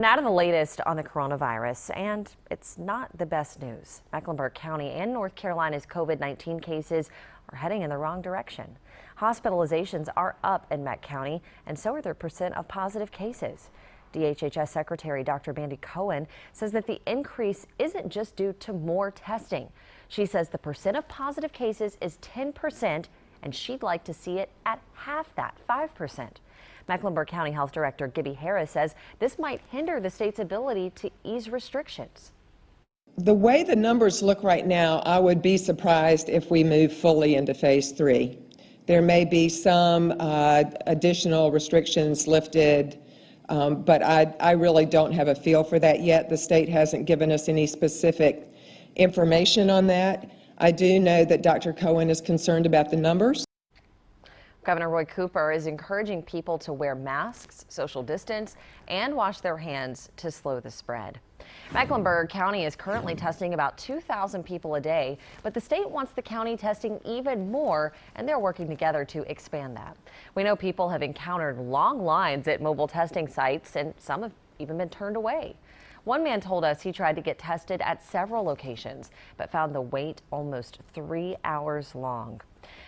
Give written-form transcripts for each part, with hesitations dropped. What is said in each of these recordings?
Now to the latest on the coronavirus, and it's not the best news. Mecklenburg County and North Carolina's COVID-19 cases are heading in the wrong direction. Hospitalizations are up in Meck County, and so are their percent of positive cases. DHHS Secretary Dr. Mandy Cohen says that the increase isn't just due to more testing. She says the percent of positive cases is 10%, and she'd like to see it at half that, 5%. Mecklenburg County Health Director Gibby Harris says this might hinder the state's ability to ease restrictions. The way the numbers look right now, I would be surprised if we move fully into phase 3. There may be some additional restrictions lifted, but I really don't have a feel for that yet. The state hasn't given us any specific information on that. I do know that Dr. Cohen is concerned about the numbers. Governor Roy Cooper is encouraging people to wear masks, social distance, and wash their hands to slow the spread. Mecklenburg County is currently testing about 2,000 people a day, but the state wants the county testing even more, and they're working together to expand that. We know people have encountered long lines at mobile testing sites, and some have even been turned away. One man told us he tried to get tested at several locations, but found the wait almost 3 hours long.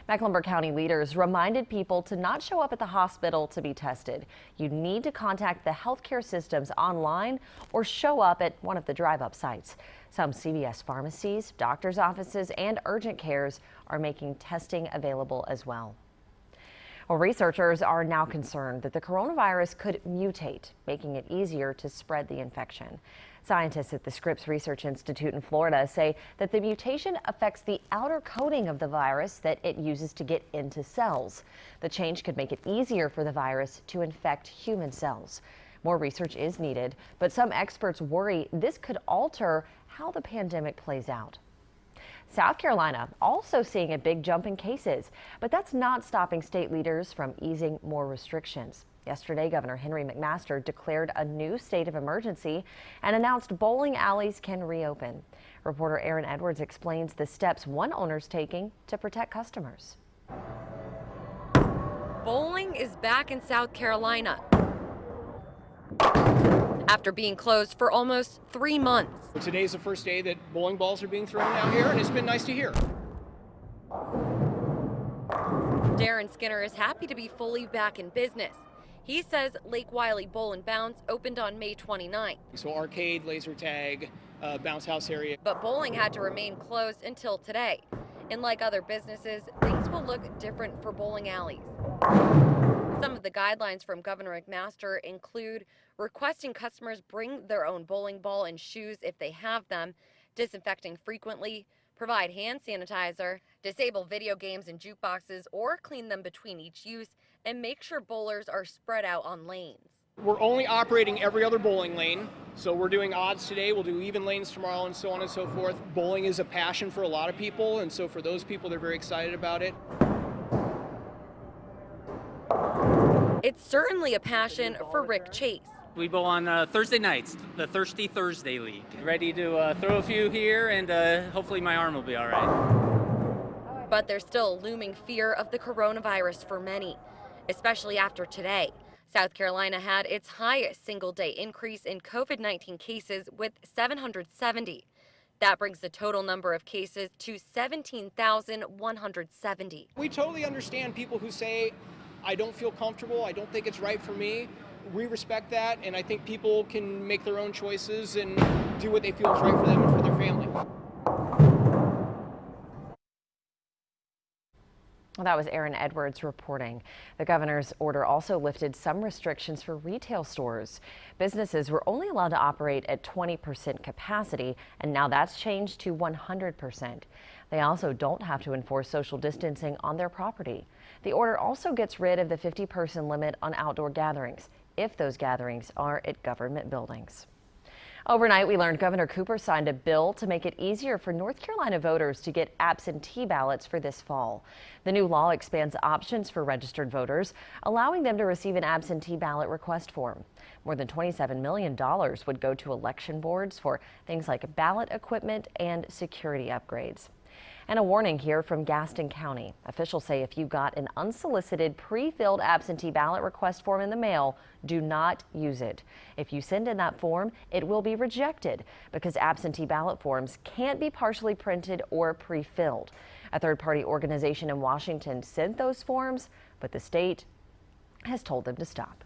Mecklenburg County leaders reminded people to not show up at the hospital to be tested. You need to contact the healthcare systems online or show up at one of the drive-up sites. Some CVS pharmacies, doctors' offices, and urgent cares are making testing available as well. Well, researchers are now concerned that the coronavirus could mutate, making it easier to spread the infection. Scientists at the Scripps Research Institute in Florida say that the mutation affects the outer coating of the virus that it uses to get into cells. The change could make it easier for the virus to infect human cells. More research is needed, but some experts worry this could alter how the pandemic plays out. South Carolina also seeing a big jump in cases, but that's not stopping state leaders from easing more restrictions. Yesterday, Governor Henry McMaster declared a new state of emergency and announced bowling alleys can reopen. Reporter Aaron Edwards explains the steps one owner's taking to protect customers. Bowling is back in South Carolina after being closed for almost 3 months. Today's the first day that bowling balls are being thrown out here, and it's been nice to hear. Darren Skinner is happy to be fully back in business. He says Lake Wiley Bowl and Bounce opened on May 29th. So arcade, laser tag, bounce house area. But bowling had to remain closed until today. And like other businesses, things will look different for bowling alleys. Some of the guidelines from Governor McMaster include requesting customers bring their own bowling ball and shoes if they have them, disinfecting frequently, provide hand sanitizer, disable video games and jukeboxes or clean them between each use, and make sure bowlers are spread out on lanes. We're only operating every other bowling lane, so we're doing odds today, we'll do even lanes tomorrow, and so on and so forth. Bowling is a passion for a lot of people, and so for those people, they're very excited about it. It's certainly a passion for Rick Chase. We bowl on Thursday nights, the Thirsty Thursday League. Ready to throw a few here, and hopefully my arm will be all right. But there's still a looming fear of the coronavirus for many, especially after today. South Carolina had its highest single-day increase in COVID-19 cases with 770. That brings the total number of cases to 17,170. We totally understand people who say, I don't feel comfortable, I don't think it's right for me. We respect that, and I think people can make their own choices and do what they feel is right for them and for their family. Well, that was Aaron Edwards reporting. The governor's order also lifted some restrictions for retail stores. Businesses were only allowed to operate at 20% capacity, and now that's changed to 100%. They also don't have to enforce social distancing on their property. The order also gets rid of the 50-person limit on outdoor gatherings, if those gatherings are at government buildings. Overnight, we learned Governor Cooper signed a bill to make it easier for North Carolina voters to get absentee ballots for this fall. The new law expands options for registered voters, allowing them to receive an absentee ballot request form. More than $27 million would go to election boards for things like ballot equipment and security upgrades. And a warning here from Gaston County. Officials say if you got an unsolicited pre-filled absentee ballot request form in the mail, do not use it. If you send in that form, it will be rejected because absentee ballot forms can't be partially printed or pre-filled. A third-party organization in Washington sent those forms, but the state has told them to stop.